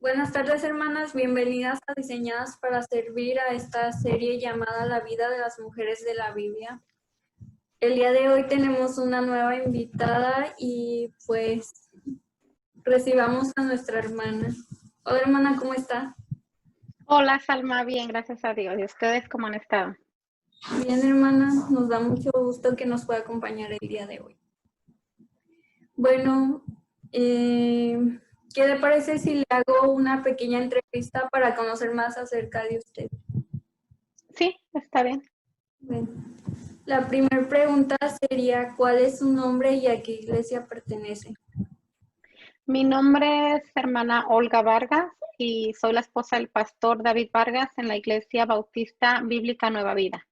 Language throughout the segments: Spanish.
Buenas tardes, hermanas. Bienvenidas a Diseñadas para Servir, a esta serie llamada La vida de las mujeres de la Biblia. El día de hoy tenemos una nueva invitada y pues recibamos a nuestra hermana. Hola, hermana, ¿cómo está? Hola, Salma, bien, gracias a Dios. ¿Y ustedes cómo han estado? Bien, hermana, nos da mucho gusto que nos pueda acompañar el día de hoy. Bueno, ¿qué le parece si le hago una pequeña entrevista para conocer más acerca de usted? Sí, está bien. Bueno, la primera pregunta sería, ¿cuál es su nombre y a qué iglesia pertenece? Mi nombre es hermana Olga Vargas y soy la esposa del pastor David Vargas en la Iglesia Bautista Bíblica Nueva Vida.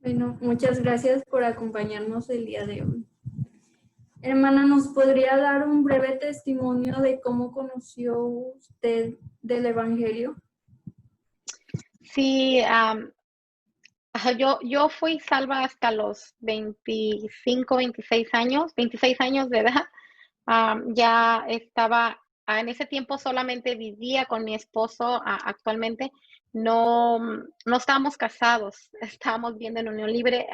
Bueno, muchas gracias por acompañarnos el día de hoy. Hermana, ¿nos podría dar un breve testimonio de cómo conoció usted del Evangelio? Sí, yo fui salva hasta los 25, 26 años de edad. Ya estaba, en ese tiempo solamente vivía con mi esposo, actualmente no estábamos casados, estábamos viviendo en unión libre,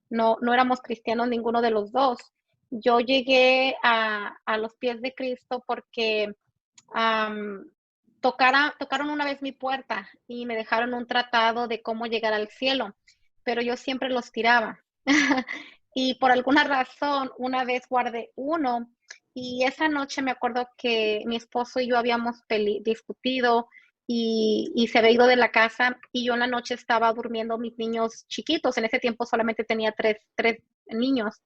no éramos cristianos ninguno de los dos. Yo llegué a los pies de Cristo porque um, tocaron una vez mi puerta y me dejaron un tratado de cómo llegar al cielo, pero yo siempre los tiraba. Y por alguna razón, una vez guardé uno y esa noche me acuerdo que mi esposo y yo habíamos discutido y se había ido de la casa y yo en la noche estaba durmiendo mis niños chiquitos. En ese tiempo solamente tenía tres niños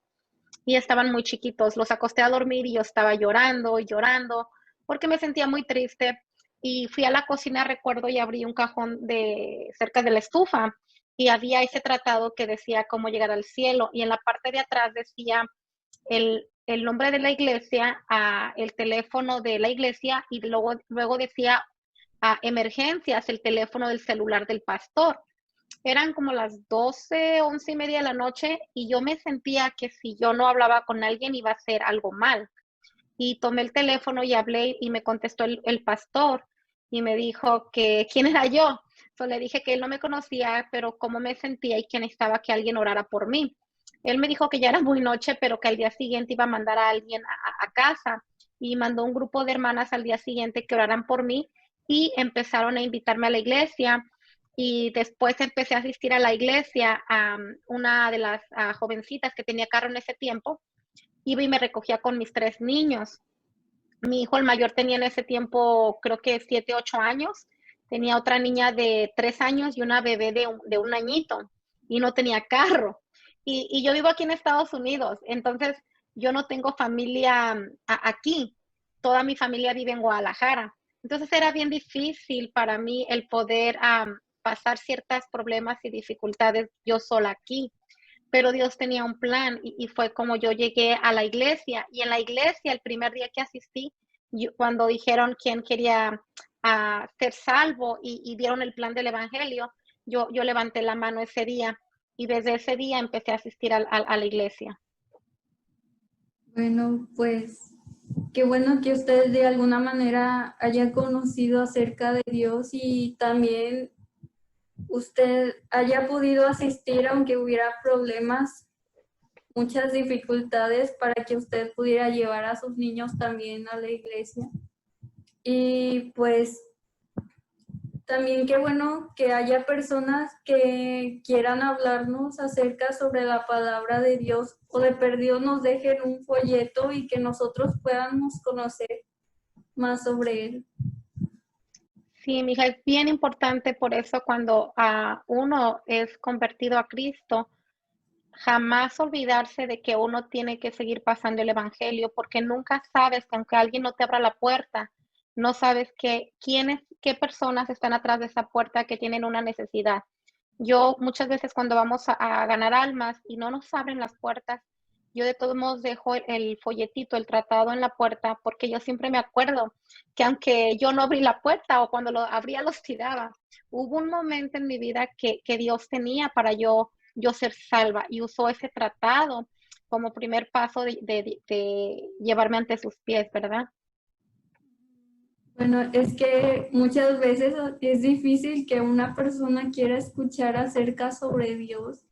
y estaban muy chiquitos. Los acosté a dormir y yo estaba llorando y llorando porque me sentía muy triste. Y fui a la cocina, recuerdo, y abrí un cajón cerca de la estufa y había ese tratado que decía cómo llegar al cielo. Y en la parte de atrás decía el nombre de la iglesia, el teléfono de la iglesia y luego decía emergencias, el teléfono del celular del pastor. Eran como las 12, 11:30 de la noche y yo me sentía que si yo no hablaba con alguien iba a hacer algo mal. Y tomé el teléfono y hablé y me contestó el pastor y me dijo que quién era yo. So, le dije que él no me conocía, pero cómo me sentía y que necesitaba que alguien orara por mí. Él me dijo que ya era muy noche, pero que al día siguiente iba a mandar a alguien a casa y mandó un grupo de hermanas al día siguiente que oraran por mí y empezaron a invitarme a la iglesia y después empecé a asistir a la iglesia a una de las jovencitas que tenía carro en ese tiempo, iba y me recogía con mis tres niños. Mi hijo, el mayor, tenía en ese tiempo creo que 7, 8 años, tenía otra niña de 3 años y una bebé de un añito y no tenía carro. Y yo vivo aquí en Estados Unidos, entonces yo no tengo familia aquí, toda mi familia vive en Guadalajara. Entonces era bien difícil para mí el poder pasar ciertos problemas y dificultades yo sola aquí, pero Dios tenía un plan y fue como yo llegué a la iglesia. Y en la iglesia, el primer día que asistí, cuando dijeron quién quería ser salvo y dieron el plan del evangelio, yo levanté la mano ese día y desde ese día empecé a asistir a la iglesia. Bueno, pues qué bueno que usted de alguna manera haya conocido acerca de Dios y también usted haya podido asistir aunque hubiera problemas, muchas dificultades para que usted pudiera llevar a sus niños también a la iglesia. Y pues también qué bueno que haya personas que quieran hablarnos acerca sobre la palabra de Dios o de perdido nos dejen un folleto y que nosotros podamos conocer más sobre él. Sí, mija, es bien importante por eso cuando uno es convertido a Cristo, jamás olvidarse de que uno tiene que seguir pasando el evangelio, porque nunca sabes que aunque alguien no te abra la puerta, no sabes qué personas están atrás de esa puerta que tienen una necesidad. Yo muchas veces cuando vamos a ganar almas y no nos abren las puertas, yo de todos modos dejo el folletito, el tratado en la puerta, porque yo siempre me acuerdo que aunque yo no abrí la puerta o cuando lo abría los tiraba, hubo un momento en mi vida que Dios tenía para yo ser salva y usó ese tratado como primer paso de llevarme ante sus pies, ¿verdad? Bueno, es que muchas veces es difícil que una persona quiera escuchar acerca sobre Dios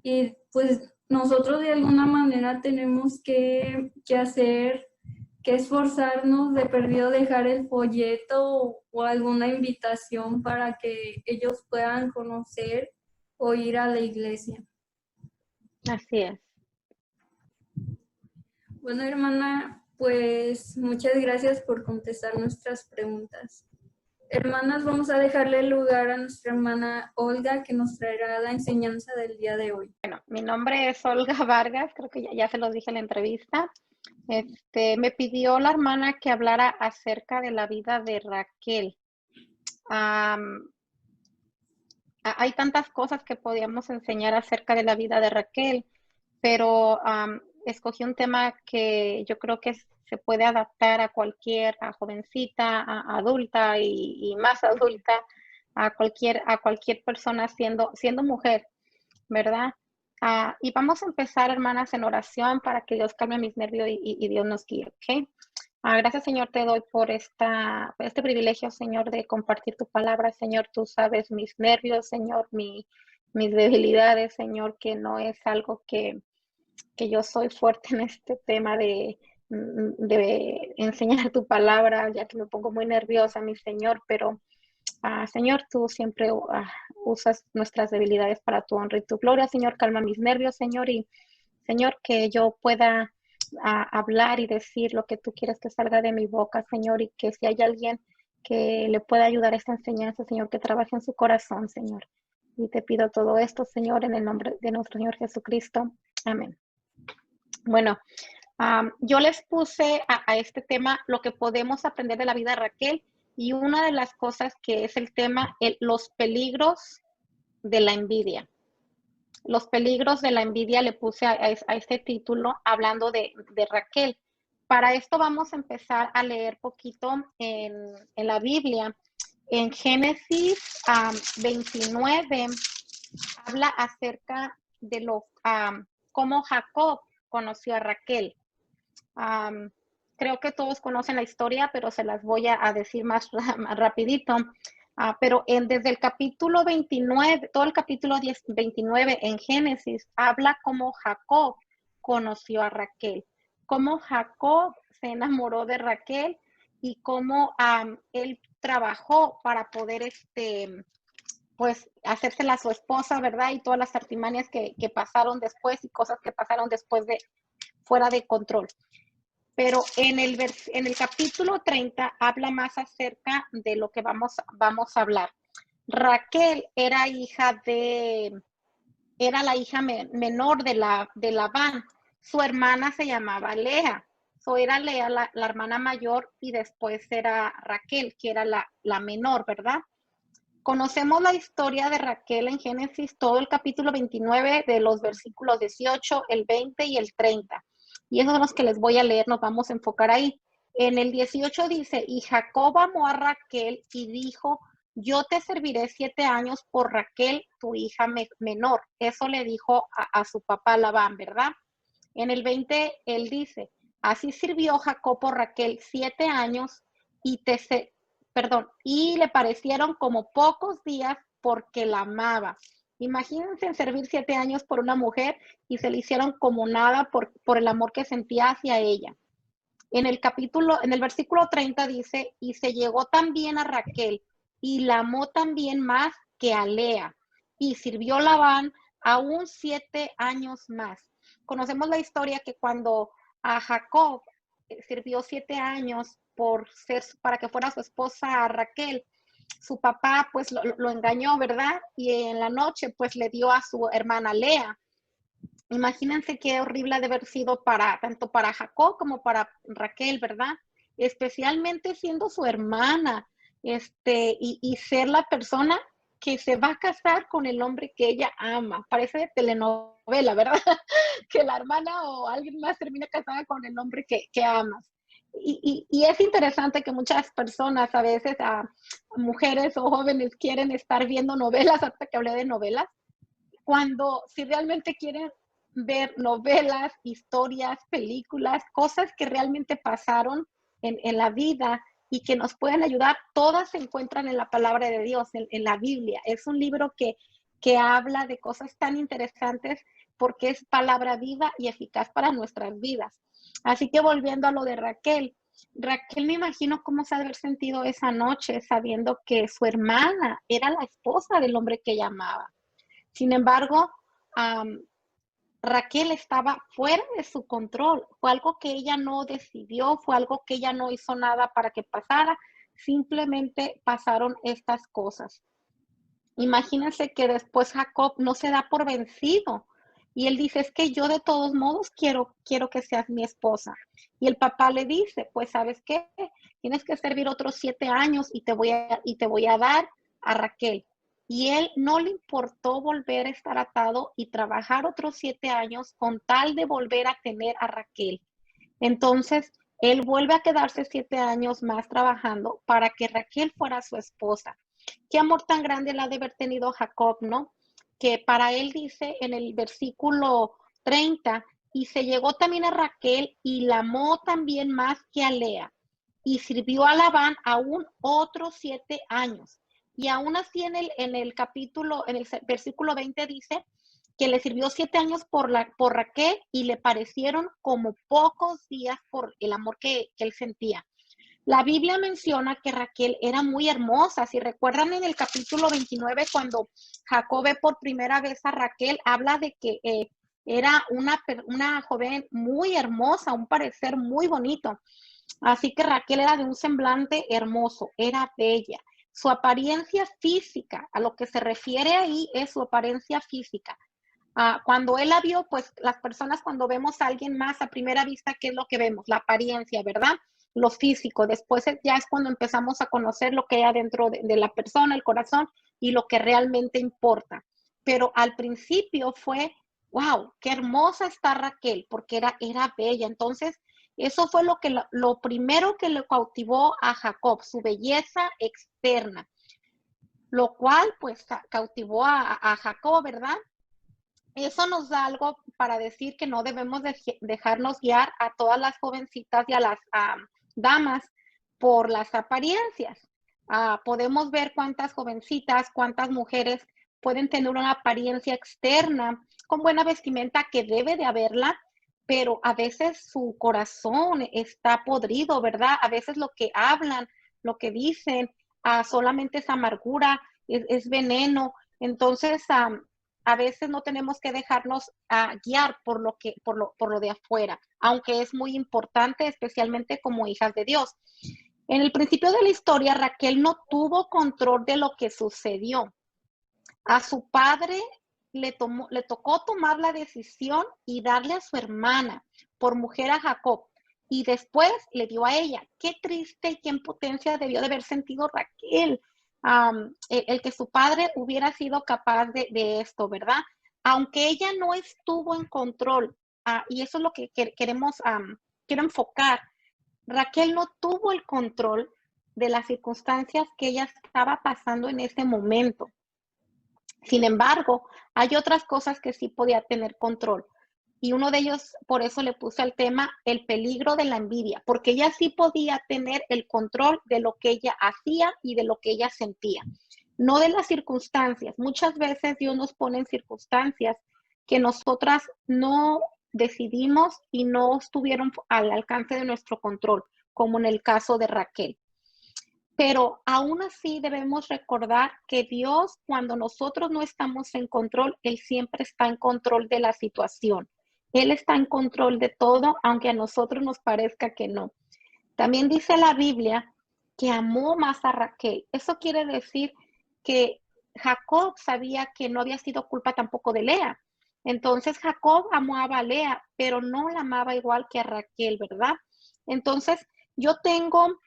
y pues nosotros de alguna manera tenemos que hacer, que esforzarnos de perdido dejar el folleto o alguna invitación para que ellos puedan conocer o ir a la iglesia. Así es. Bueno, hermana, pues muchas gracias por contestar nuestras preguntas. Hermanas, vamos a dejarle lugar a nuestra hermana Olga que nos traerá la enseñanza del día de hoy. Bueno, mi nombre es Olga Vargas, creo que ya se los dije en la entrevista. Me pidió la hermana que hablara acerca de la vida de Raquel. Hay tantas cosas que podíamos enseñar acerca de la vida de Raquel, pero escogí un tema que yo creo que se puede adaptar a cualquier, a jovencita, a adulta y más adulta, a cualquier persona siendo mujer, ¿verdad? Y vamos a empezar, hermanas, en oración para que Dios calme mis nervios y Dios nos guíe, ¿ok? Gracias, Señor, te doy por este privilegio, Señor, de compartir tu palabra. Señor, tú sabes mis nervios, Señor, mis debilidades, Señor, que no es algo que yo soy fuerte en este tema de enseñar tu palabra, ya que me pongo muy nerviosa, mi Señor, pero Señor, tú siempre usas nuestras debilidades para tu honra y tu gloria. Señor, calma mis nervios, Señor, y Señor, que yo pueda hablar y decir lo que tú quieres que salga de mi boca, Señor, y que si hay alguien que le pueda ayudar a esta enseñanza, Señor, que trabaje en su corazón, Señor. Y te pido todo esto, Señor, en el nombre de nuestro Señor Jesucristo. Amén. Bueno, yo les puse a este tema lo que podemos aprender de la vida de Raquel y una de las cosas que es el tema, los peligros de la envidia. Los peligros de la envidia le puse a este título hablando de Raquel. Para esto vamos a empezar a leer poquito en la Biblia. En Génesis 29 habla acerca de cómo Jacob conoció a Raquel. Creo que todos conocen la historia, pero se las voy a decir más rapidito. Pero desde el capítulo 29, todo el capítulo 29 en Génesis, habla cómo Jacob conoció a Raquel, cómo Jacob se enamoró de Raquel y cómo él trabajó para poder pues hacérsela a su esposa, ¿verdad? Y todas las artimañas que pasaron después y cosas que pasaron después de fuera de control. Pero en el capítulo 30 habla más acerca de lo que vamos a hablar. Raquel era la hija menor de Labán. Su hermana se llamaba Lea. Era Lea la hermana mayor y después era Raquel, que era la menor, ¿verdad? Conocemos la historia de Raquel en Génesis, todo el capítulo 29 de los versículos 18, el 20 y el 30. Y esos son los que les voy a leer, nos vamos a enfocar ahí. En el 18 dice, y Jacob amó a Raquel y dijo, yo te serviré 7 años por Raquel, tu hija menor. Eso le dijo a su papá Labán, ¿verdad? En el 20 él dice, así sirvió Jacob por Raquel 7 años y y le parecieron como pocos días porque la amaba. Imagínense servir 7 años por una mujer y se le hicieron como nada por el amor que sentía hacia ella. En el versículo 30 dice, y se llegó también a Raquel y la amó también más que a Lea y sirvió Labán aún 7 años más. Conocemos la historia que cuando a Jacob sirvió 7 años para que fuera su esposa Raquel, su papá pues lo engañó, ¿verdad? Y en la noche pues le dio a su hermana Lea. Imagínense qué horrible ha de haber sido tanto para Jacob como para Raquel, ¿verdad? Especialmente siendo su hermana, y ser la persona que se va a casar con el hombre que ella ama. Parece de telenovela, ¿verdad? Que la hermana o alguien más termina casada con el hombre que amas. Y es interesante que muchas personas, a veces, mujeres o jóvenes, quieren estar viendo novelas, hasta que hablé de novelas, cuando si realmente quieren ver novelas, historias, películas, cosas que realmente pasaron en la vida, y que nos pueden ayudar, todas se encuentran en la palabra de Dios, en la Biblia. Es un libro que habla de cosas tan interesantes porque es palabra viva y eficaz para nuestras vidas. Así que volviendo a lo de Raquel, Raquel me imagino cómo se ha de haber sentido esa noche sabiendo que su hermana era la esposa del hombre que ella amaba. Sin embargo, Raquel estaba fuera de su control. Fue algo que ella no decidió, fue algo que ella no hizo nada para que pasara. Simplemente pasaron estas cosas. Imagínense que después Jacob no se da por vencido y él dice, es que yo de todos modos quiero que seas mi esposa. Y el papá le dice, pues ¿sabes qué? Tienes que servir otros 7 años y te voy a dar a Raquel. Y él no le importó volver a estar atado y trabajar otros 7 años con tal de volver a tener a Raquel. Entonces, él vuelve a quedarse 7 años más trabajando para que Raquel fuera su esposa. Qué amor tan grande la ha de haber tenido Jacob, ¿no? Que para él dice en el versículo 30, y se llegó también a Raquel y la amó también más que a Lea, y sirvió a Labán aún otros 7 años. Y aún así en el capítulo, en el versículo 20 dice que le sirvió 7 años por Raquel y le parecieron como pocos días por el amor que él sentía. La Biblia menciona que Raquel era muy hermosa. Si recuerdan en el capítulo 29, cuando Jacob ve por primera vez a Raquel, habla de que era una joven muy hermosa, un parecer muy bonito. Así que Raquel era de un semblante hermoso, era bella. Su apariencia física, a lo que se refiere ahí es su apariencia física. Cuando él la vio, pues las personas cuando vemos a alguien más a primera vista, ¿qué es lo que vemos? La apariencia, ¿verdad? Lo físico. Después ya es cuando empezamos a conocer lo que hay adentro de la persona, el corazón y lo que realmente importa. Pero al principio fue, wow, qué hermosa está Raquel, porque era bella. Entonces, eso fue lo primero que le cautivó a Jacob, su belleza externa, lo cual pues cautivó a Jacob, ¿verdad? Eso nos da algo para decir que no debemos dejarnos guiar a todas las jovencitas y a las damas por las apariencias. Podemos ver cuántas jovencitas, cuántas mujeres pueden tener una apariencia externa con buena vestimenta que debe de haberla, pero a veces su corazón está podrido, ¿verdad? A veces lo que hablan, lo que dicen, solamente es amargura, es veneno. Entonces, a veces no tenemos que dejarnos guiar por lo de afuera, aunque es muy importante, especialmente como hijas de Dios. En el principio de la historia, Raquel no tuvo control de lo que sucedió. A su padre le tocó tomar la decisión y darle a su hermana por mujer a Jacob. Y después le dio a ella. Qué triste y qué impotencia debió de haber sentido Raquel. El que su padre hubiera sido capaz de esto, ¿verdad? Aunque ella no estuvo en control, y eso es lo que quiero enfocar. Raquel no tuvo el control de las circunstancias que ella estaba pasando en ese momento. Sin embargo, hay otras cosas que sí podía tener control. Y uno de ellos, por eso le puse al tema el peligro de la envidia, porque ella sí podía tener el control de lo que ella hacía y de lo que ella sentía, no de las circunstancias. Muchas veces Dios nos pone en circunstancias que nosotras no decidimos y no estuvieron al alcance de nuestro control, como en el caso de Raquel. Pero aún así debemos recordar que Dios, cuando nosotros no estamos en control, Él siempre está en control de la situación. Él está en control de todo, aunque a nosotros nos parezca que no. También dice la Biblia que amó más a Raquel. Eso quiere decir que Jacob sabía que no había sido culpa tampoco de Lea. Entonces Jacob amaba a Lea, pero no la amaba igual que a Raquel, ¿verdad? Entonces yo tengo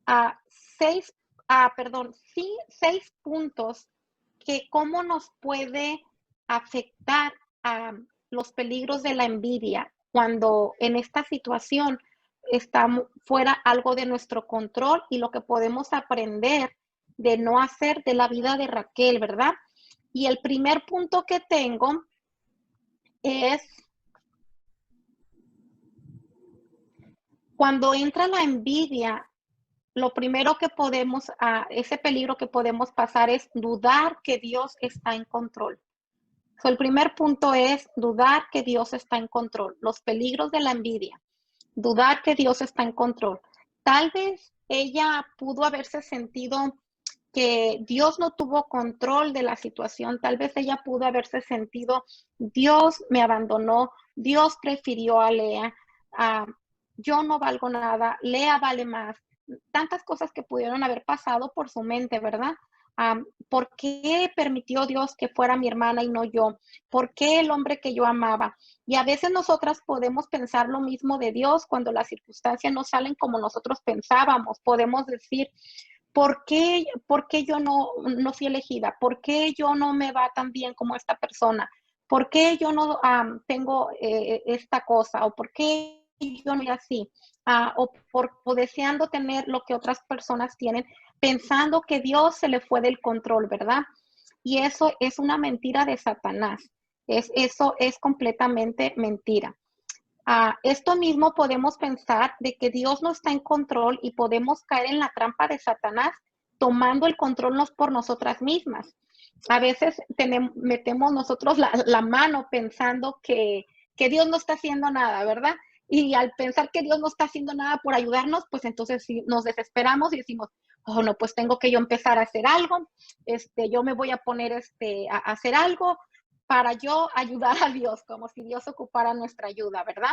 a seis puntos que cómo nos puede afectar a los peligros de la envidia cuando en esta situación está fuera algo de nuestro control y lo que podemos aprender de no hacer de la vida de Raquel, ¿verdad? Y el primer punto que tengo es cuando entra la envidia, lo primero que podemos, ese peligro que podemos pasar es dudar que Dios está en control. So, el primer punto es dudar que Dios está en control. Los peligros de la envidia. Dudar que Dios está en control. Tal vez ella pudo haberse sentido que Dios no tuvo control de la situación. Tal vez ella pudo haberse sentido, Dios me abandonó, Dios prefirió a Lea, yo no valgo nada, Lea vale más. Tantas cosas que pudieron haber pasado por su mente, ¿verdad? ¿Por qué permitió Dios que fuera mi hermana y no yo? ¿Por qué el hombre que yo amaba? Y a veces nosotras podemos pensar lo mismo de Dios cuando las circunstancias no salen como nosotros pensábamos. Podemos decir, ¿por qué yo no fui elegida? ¿Por qué yo no me va tan bien como esta persona? ¿Por qué yo no tengo esta cosa? ¿O por qué yo no soy así? O deseando tener lo que otras personas tienen, pensando que Dios se le fue del control, ¿verdad? Y eso es una mentira de Satanás. Eso es completamente mentira. Esto mismo podemos pensar de que Dios no está en control y podemos caer en la trampa de Satanás tomando el control por nosotras mismas. A veces metemos nosotros la mano pensando que Dios no está haciendo nada, ¿verdad? Y al pensar que Dios no está haciendo nada por ayudarnos, pues entonces sí, nos desesperamos y decimos, oh, no, pues tengo que yo empezar a hacer algo, yo me voy a poner a hacer algo para yo ayudar a Dios, como si Dios ocupara nuestra ayuda, ¿verdad?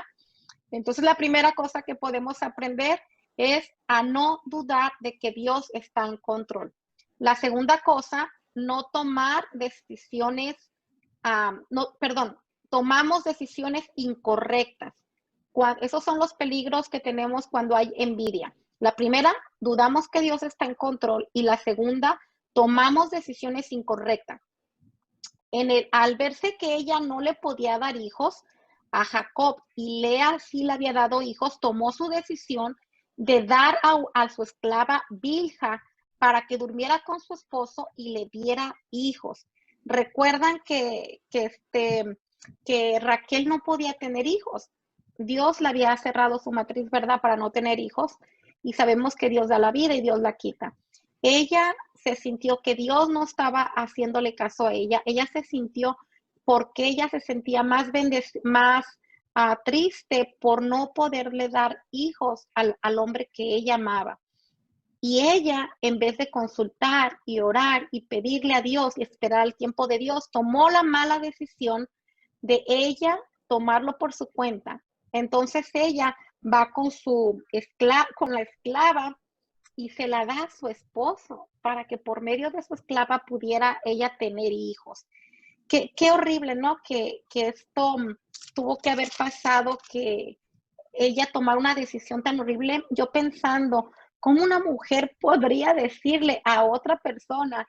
Entonces, la primera cosa que podemos aprender es a no dudar de que Dios está en control. La segunda cosa, no tomar decisiones, tomamos decisiones incorrectas. Esos son los peligros que tenemos cuando hay envidia. La primera, dudamos que Dios está en control. Y la segunda, tomamos decisiones incorrectas. Al verse que ella no le podía dar hijos a Jacob y Lea sí le había dado hijos, tomó su decisión de dar a su esclava Bilha para que durmiera con su esposo y le diera hijos. Recuerdan que Raquel no podía tener hijos. Dios le había cerrado su matriz, ¿verdad?, para no tener hijos. Y sabemos que Dios da la vida y Dios la quita. Ella se sintió que Dios no estaba haciéndole caso a ella. Ella se sintió porque ella se sentía más triste por no poderle dar hijos al hombre que ella amaba. Y ella, en vez de consultar y orar y pedirle a Dios y esperar el tiempo de Dios, tomó la mala decisión de ella tomarlo por su cuenta. Entonces ella va con la esclava y se la da a su esposo para que por medio de su esclava pudiera ella tener hijos. Qué horrible, ¿no? Que esto tuvo que haber pasado, que ella tomara una decisión tan horrible. Yo pensando, ¿cómo una mujer podría decirle a otra persona,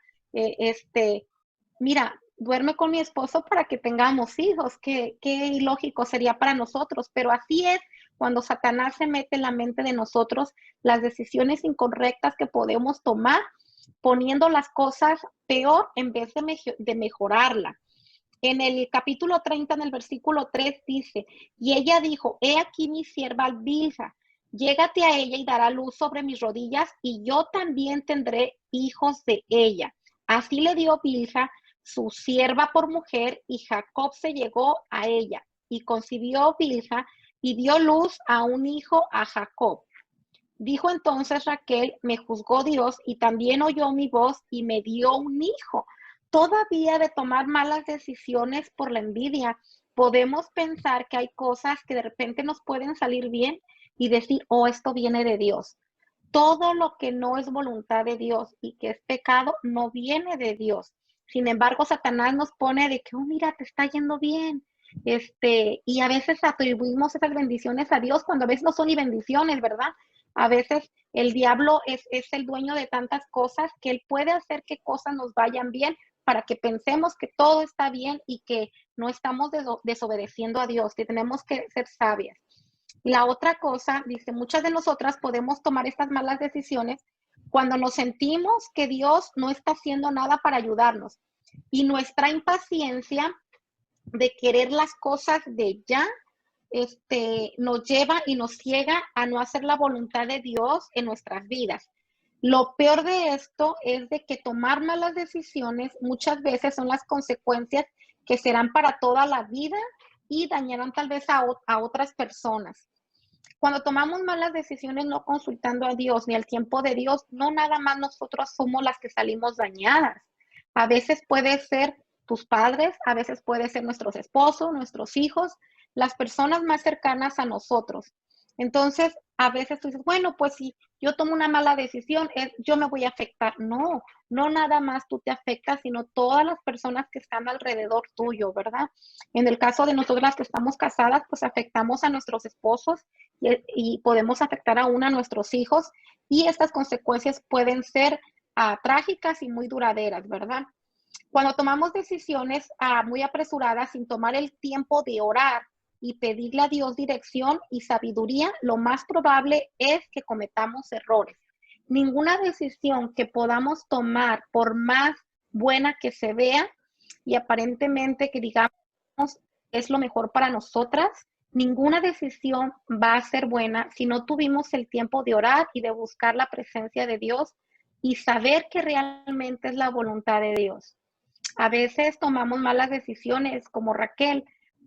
mira, duerme con mi esposo para que tengamos hijos? Qué ilógico sería para nosotros, pero así es cuando Satanás se mete en la mente de nosotros, las decisiones incorrectas que podemos tomar, poniendo las cosas peor en vez de mejorarla. En el capítulo 30, en el versículo 3 dice, y ella dijo, he aquí mi sierva Bilha, llégate a ella y dará luz sobre mis rodillas, y yo también tendré hijos de ella. Así le dio Bilha su sierva por mujer, y Jacob se llegó a ella, y concibió Bilha, y dio luz a un hijo a Jacob. Dijo entonces Raquel, me juzgó Dios, y también oyó mi voz, y me dio un hijo. Todavía de tomar malas decisiones por la envidia, podemos pensar que hay cosas que de repente nos pueden salir bien y decir, oh, esto viene de Dios. Todo lo que no es voluntad de Dios y que es pecado no viene de Dios. Sin embargo, Satanás nos pone de que, oh, mira, te está yendo bien. Y a veces atribuimos esas bendiciones a Dios cuando a veces no son ni bendiciones, ¿verdad? A veces el diablo es el dueño de tantas cosas que él puede hacer que cosas nos vayan bien para que pensemos que todo está bien y que no estamos desobedeciendo a Dios, que tenemos que ser sabias. La otra cosa, dice, muchas de nosotras podemos tomar estas malas decisiones cuando nos sentimos que Dios no está haciendo nada para ayudarnos y nuestra impaciencia de querer las cosas de ya, nos lleva y nos ciega a no hacer la voluntad de Dios en nuestras vidas. Lo peor de esto es de que tomar malas decisiones muchas veces son las consecuencias que serán para toda la vida y dañarán tal vez a otras personas. Cuando tomamos malas decisiones no consultando a Dios ni al tiempo de Dios, no nada más nosotros somos las que salimos dañadas. A veces puede ser tus padres, a veces puede ser nuestros esposos, nuestros hijos, las personas más cercanas a nosotros. Entonces, a veces tú dices, bueno, pues si yo tomo una mala decisión, yo me voy a afectar. No, no nada más tú te afectas, sino todas las personas que están alrededor tuyo, ¿verdad? En el caso de nosotras que estamos casadas, pues afectamos a nuestros esposos y podemos afectar aún a nuestros hijos y estas consecuencias pueden ser trágicas y muy duraderas, ¿verdad? Cuando tomamos decisiones muy apresuradas sin tomar el tiempo de orar y pedirle a Dios dirección y sabiduría, lo más probable es que cometamos errores. Ninguna decisión que podamos tomar, por más buena que se vea y aparentemente que digamos es lo mejor para nosotras, ninguna decisión va a ser buena si no tuvimos el tiempo de orar y de buscar la presencia de Dios y saber que realmente es la voluntad de Dios. A veces tomamos malas decisiones como Raquel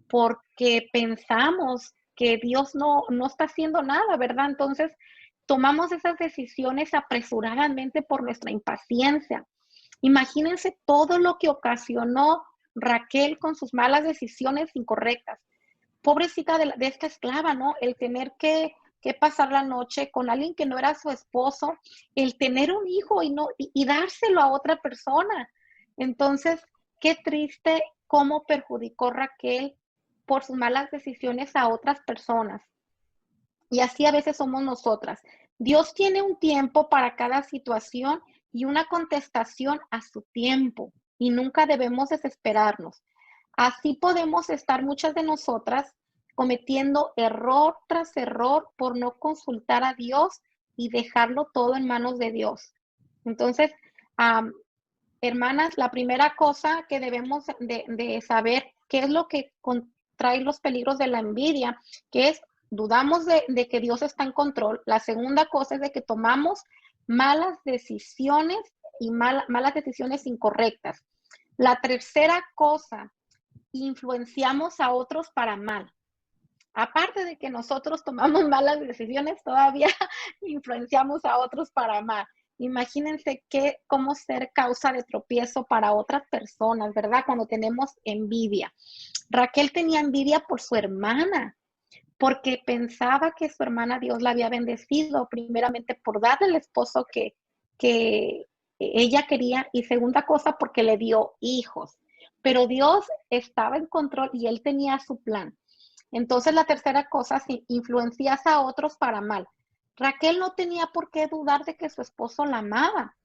porque pensamos que Dios no está haciendo nada, ¿verdad? Entonces tomamos esas decisiones apresuradamente por nuestra impaciencia. Imagínense todo lo que ocasionó Raquel con sus malas decisiones incorrectas. Pobrecita de esta esclava, ¿no? El tener que pasar la noche con alguien que no era su esposo, el tener un hijo y dárselo a otra persona. Entonces, qué triste cómo perjudicó Raquel por sus malas decisiones a otras personas. Y así a veces somos nosotras. Dios tiene un tiempo para cada situación y una contestación a su tiempo y nunca debemos desesperarnos. Así podemos estar muchas de nosotras cometiendo error tras error por no consultar a Dios y dejarlo todo en manos de Dios. Entonces, hermanas, la primera cosa que debemos de saber qué es lo que trae los peligros de la envidia, que es dudamos de que Dios está en control. La segunda cosa es de que tomamos malas decisiones y malas decisiones incorrectas. La tercera cosa, influenciamos a otros para mal. Aparte de que nosotros tomamos malas decisiones, todavía influenciamos a otros para mal. Imagínense cómo ser causa de tropiezo para otras personas, ¿verdad? Cuando tenemos envidia. Raquel tenía envidia por su hermana, porque pensaba que su hermana Dios la había bendecido, primeramente por darle el esposo que ella quería y segunda cosa porque le dio hijos. Pero Dios estaba en control y él tenía su plan. Entonces la tercera cosa, si influencias a otros para mal. Raquel no tenía por qué dudar de que su esposo la amaba.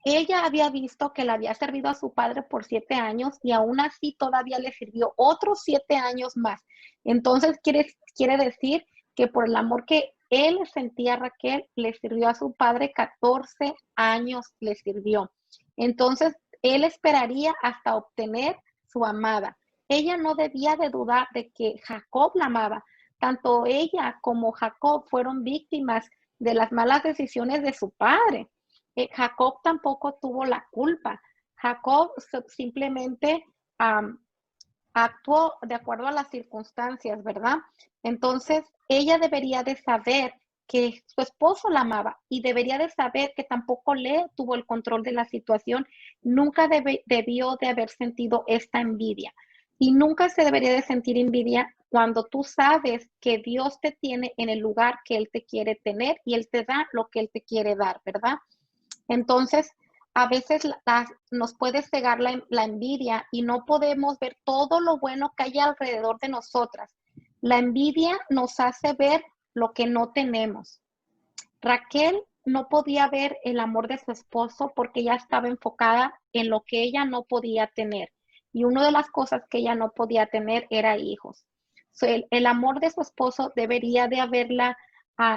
Ella había visto que le había servido a su padre por 7 años y aún así todavía le sirvió otros 7 años más. Entonces quiere decir que por el amor que él sentía a Raquel, le sirvió a su padre 14 años, le sirvió. Entonces él esperaría hasta obtener su amada. Ella no debía de dudar de que Jacob la amaba. Tanto ella como Jacob fueron víctimas de las malas decisiones de su padre. Jacob tampoco tuvo la culpa. Jacob simplemente actuó de acuerdo a las circunstancias, ¿verdad? Entonces, ella debería de saber que su esposo la amaba y debería de saber que tampoco le tuvo el control de la situación. Nunca debió de haber sentido esta envidia. Y nunca se debería de sentir envidia cuando tú sabes que Dios te tiene en el lugar que Él te quiere tener y Él te da lo que Él te quiere dar, ¿verdad? Entonces, a veces nos puede cegar la envidia y no podemos ver todo lo bueno que hay alrededor de nosotras. La envidia nos hace ver lo que no tenemos. Raquel no podía ver el amor de su esposo porque ella estaba enfocada en lo que ella no podía tener. Y una de las cosas que ella no podía tener era hijos. El amor de su esposo debería de haberla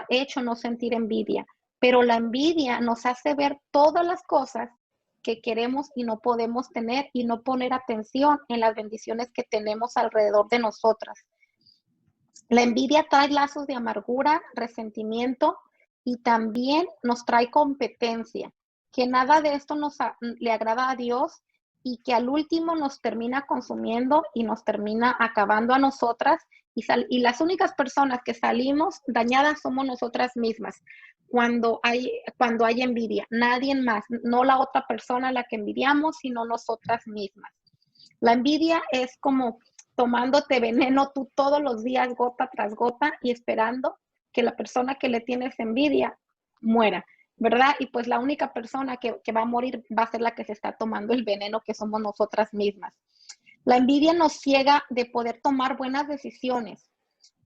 hecho no sentir envidia, pero la envidia nos hace ver todas las cosas que queremos y no podemos tener y no poner atención en las bendiciones que tenemos alrededor de nosotras. La envidia trae lazos de amargura, resentimiento y también nos trae competencia, que nada de esto le agrada a Dios y que al último nos termina consumiendo y nos termina acabando a nosotras y las únicas personas que salimos dañadas somos nosotras mismas cuando hay envidia, nadie más, no la otra persona a la que envidiamos, sino nosotras mismas. La envidia es como tomándote veneno tú todos los días, gota tras gota, y esperando que la persona que le tienes envidia muera, ¿verdad? Y pues la única persona que va a morir va a ser la que se está tomando el veneno, que somos nosotras mismas. La envidia nos ciega de poder tomar buenas decisiones,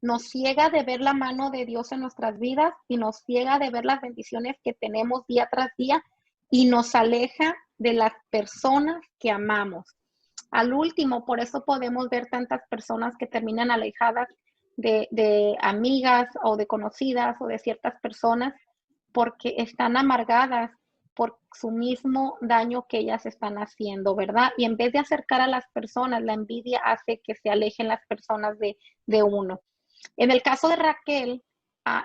nos ciega de ver la mano de Dios en nuestras vidas y nos ciega de ver las bendiciones que tenemos día tras día y nos aleja de las personas que amamos. Al último, por eso podemos ver tantas personas que terminan alejadas de amigas o de conocidas o de ciertas personas porque están amargadas por su mismo daño que ellas están haciendo, ¿verdad? Y en vez de acercar a las personas, la envidia hace que se alejen las personas de uno. En el caso de Raquel,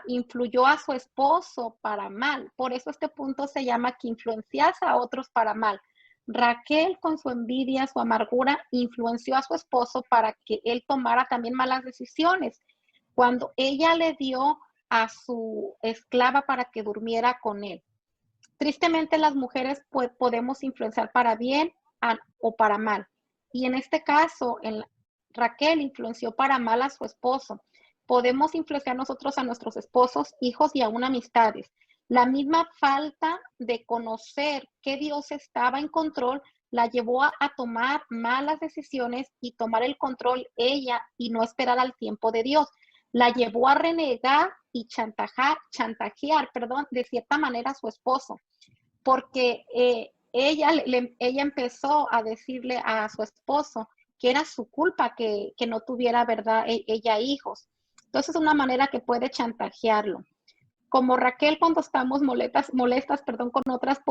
influyó a su esposo para mal. Por eso este punto se llama que influencias a otros para mal. Raquel, con su envidia, su amargura, influenció a su esposo para que él tomara también malas decisiones. Cuando ella le dio a su esclava para que durmiera con él. Tristemente, las mujeres podemos influenciar para bien o para mal. Y en este caso, Raquel influenció para mal a su esposo. Podemos influenciar nosotros a nuestros esposos, hijos y aún amistades. La misma falta de conocer que Dios estaba en control la llevó a tomar malas decisiones y tomar el control ella y no esperar al tiempo de Dios. La llevó a renegar y chantajear, de cierta manera a su esposo, porque ella empezó a decirle a su esposo que era su culpa que no tuviera, ¿verdad?, ella hijos. Entonces es una manera que puede chantajearlo. Como Raquel, cuando estamos molestas, con otras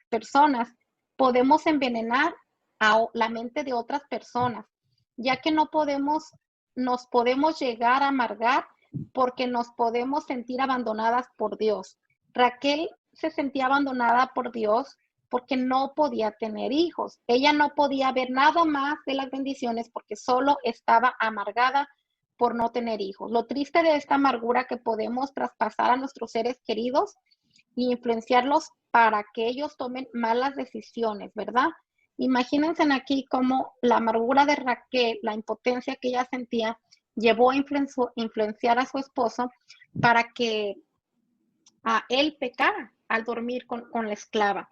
personas, podemos envenenar a la mente de otras personas, ya que nos podemos llegar a amargar porque nos podemos sentir abandonadas por Dios. Raquel se sentía abandonada por Dios porque no podía tener hijos. Ella no podía ver nada más de las bendiciones porque solo estaba amargada por no tener hijos. Lo triste de esta amargura que podemos traspasar a nuestros seres queridos y influenciarlos para que ellos tomen malas decisiones, ¿verdad? Imagínense aquí cómo la amargura de Raquel, la impotencia que ella sentía, llevó a influenciar a su esposo para que él pecara al dormir con la esclava.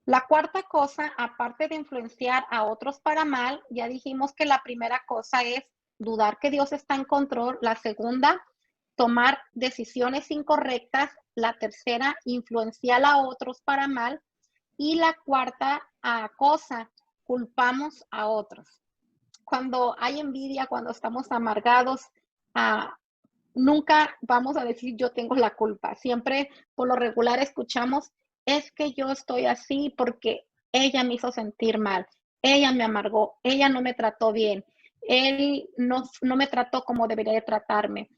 La cuarta cosa, aparte de influenciar a otros para mal, ya dijimos que la primera cosa es dudar que Dios está en control. La segunda, tomar decisiones incorrectas. La tercera, influenciar a otros para mal. Y la cuarta cosa, culpamos a otros. Cuando hay envidia, cuando estamos amargados, nunca vamos a decir yo tengo la culpa. Siempre por lo regular escuchamos, es que yo estoy así porque ella me hizo sentir mal, ella me amargó, ella no me trató bien, él no me trató como debería de tratarme.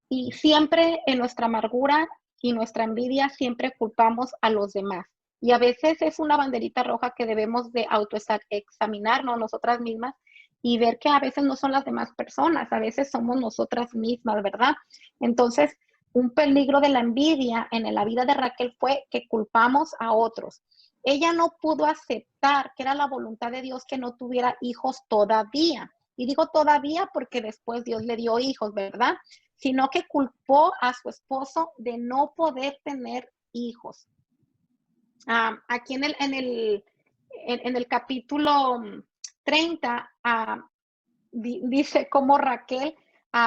Y siempre en nuestra amargura y nuestra envidia siempre culpamos a los demás. Y a veces es una banderita roja que debemos de autoexaminarnos nosotras mismas y ver que a veces no son las demás personas, a veces somos nosotras mismas, ¿verdad? Entonces, un peligro de la envidia en la vida de Raquel fue que culpamos a otros. Ella no pudo aceptar que era la voluntad de Dios que no tuviera hijos todavía. Y digo todavía porque después Dios le dio hijos, ¿verdad? Sino que culpó a su esposo de no poder tener hijos. Aquí en el capítulo 30, dice cómo Raquel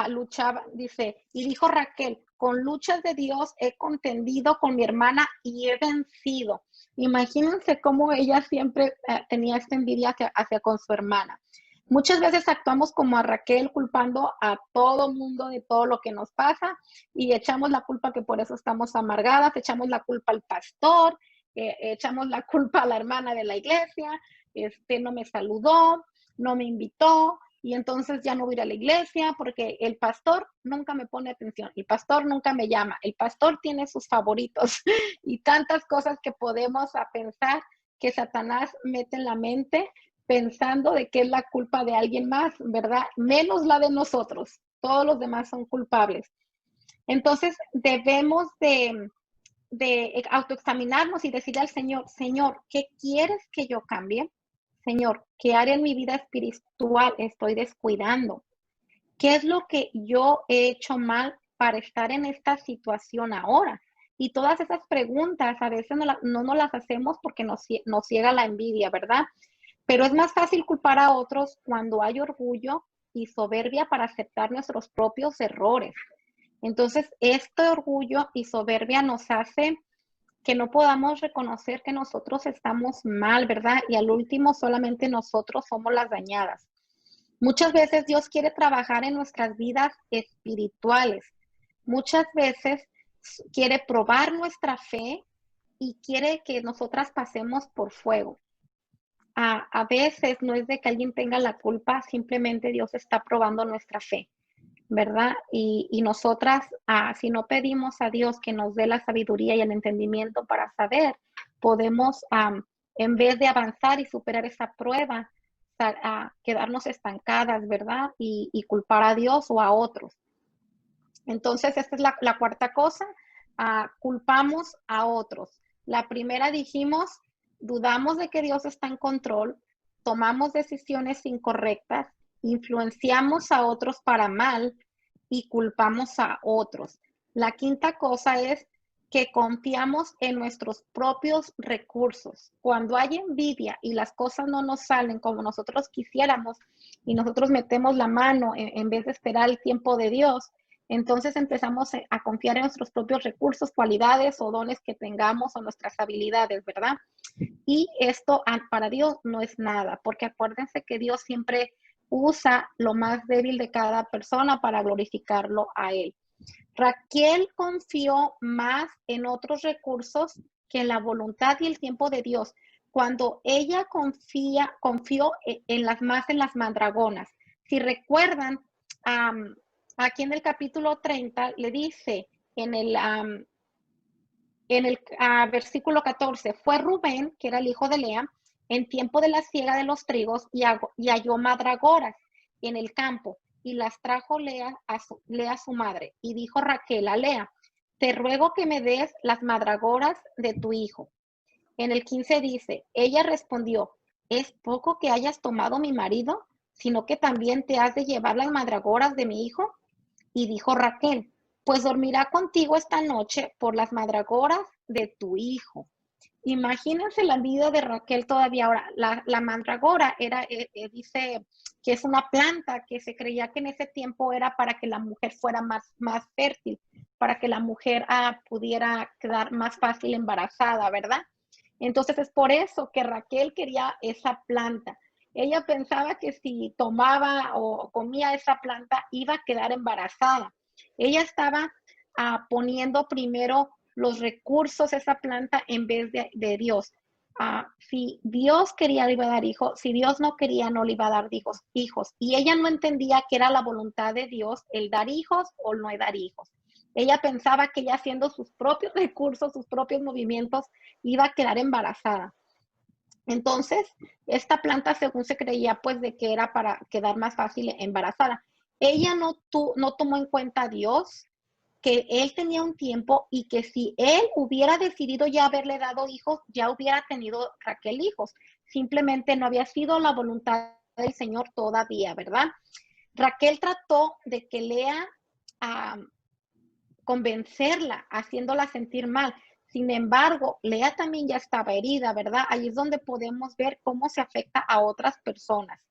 luchaba, dice, y dijo Raquel, con luchas de Dios he contendido con mi hermana y he vencido. Imagínense cómo ella siempre tenía esta envidia hacia con su hermana. Muchas veces actuamos como a Raquel, culpando a todo mundo de todo lo que nos pasa y echamos la culpa que por eso estamos amargadas, echamos la culpa al pastor, echamos la culpa a la hermana de la iglesia, no me saludó, no me invitó, y entonces ya no voy a ir a la iglesia porque el pastor nunca me pone atención, el pastor nunca me llama, el pastor tiene sus favoritos y tantas cosas que podemos a pensar que Satanás mete en la mente pensando de que es la culpa de alguien más, ¿verdad? Menos la de nosotros. Todos los demás son culpables. Entonces debemos de autoexaminarnos y decirle al Señor, Señor, ¿qué quieres que yo cambie? Señor, ¿qué área en mi vida espiritual estoy descuidando? ¿Qué es lo que yo he hecho mal para estar en esta situación ahora? Y todas esas preguntas a veces no nos las hacemos porque nos ciega la envidia, ¿verdad? Pero es más fácil culpar a otros cuando hay orgullo y soberbia para aceptar nuestros propios errores. Entonces, este orgullo y soberbia nos hace que no podamos reconocer que nosotros estamos mal, ¿verdad? Y al último solamente nosotros somos las dañadas. Muchas veces Dios quiere trabajar en nuestras vidas espirituales. Muchas veces quiere probar nuestra fe y quiere que nosotras pasemos por fuego. A veces no es de que alguien tenga la culpa, simplemente Dios está probando nuestra fe, ¿verdad? Y nosotras, si no pedimos a Dios que nos dé la sabiduría y el entendimiento para saber, podemos, en vez de avanzar y superar esa prueba, quedarnos estancadas, ¿verdad? Y culpar a Dios o a otros. Entonces, esta es la cuarta cosa, culpamos a otros. La primera dijimos, dudamos de que Dios está en control, tomamos decisiones incorrectas, influenciamos a otros para mal y culpamos a otros. La quinta cosa es que confiamos en nuestros propios recursos. Cuando hay envidia y las cosas no nos salen como nosotros quisiéramos y nosotros metemos la mano en vez de esperar el tiempo de Dios, entonces empezamos a confiar en nuestros propios recursos, cualidades o dones que tengamos o nuestras habilidades, ¿verdad? Y esto para Dios no es nada, porque acuérdense que Dios siempre usa lo más débil de cada persona para glorificarlo a Él. Raquel confió más en otros recursos que en la voluntad y el tiempo de Dios. Cuando ella confió en las mandragonas. Si recuerdan, aquí en el capítulo 30 le dice en el versículo 14, fue Rubén, que era el hijo de Lea, en tiempo de la siega de los trigos y halló mandragoras en el campo y las trajo Lea su madre. Y dijo Raquel a Lea, te ruego que me des las mandragoras de tu hijo. En el 15 dice, ella respondió, ¿es poco que hayas tomado mi marido, sino que también te has de llevar las mandragoras de mi hijo? Y dijo Raquel, pues dormirá contigo esta noche por las mandragoras de tu hijo. Imagínense la vida de Raquel todavía. Ahora, la mandragora dice que es una planta que se creía que en ese tiempo era para que la mujer fuera más fértil, para que la mujer pudiera quedar más fácil embarazada, ¿verdad? Entonces es por eso que Raquel quería esa planta. Ella pensaba que si tomaba o comía esa planta iba a quedar embarazada. Ella estaba poniendo primero los recursos, esa planta, en vez de Dios. Si Dios quería, le iba a dar hijos. Si Dios no quería, no le iba a dar hijos. Y ella no entendía que era la voluntad de Dios el dar hijos o no dar hijos. Ella pensaba que ella haciendo sus propios recursos, sus propios movimientos, iba a quedar embarazada. Entonces, esta planta, según se creía, pues de que era para quedar más fácil embarazada. Ella no tomó en cuenta a Dios, que él tenía un tiempo y que si él hubiera decidido ya haberle dado hijos, ya hubiera tenido Raquel hijos. Simplemente no había sido la voluntad del Señor todavía, ¿verdad? Raquel trató de que Lea convencerla, haciéndola sentir mal. Sin embargo, Lea también ya estaba herida, ¿verdad? Ahí es donde podemos ver cómo se afecta a otras personas.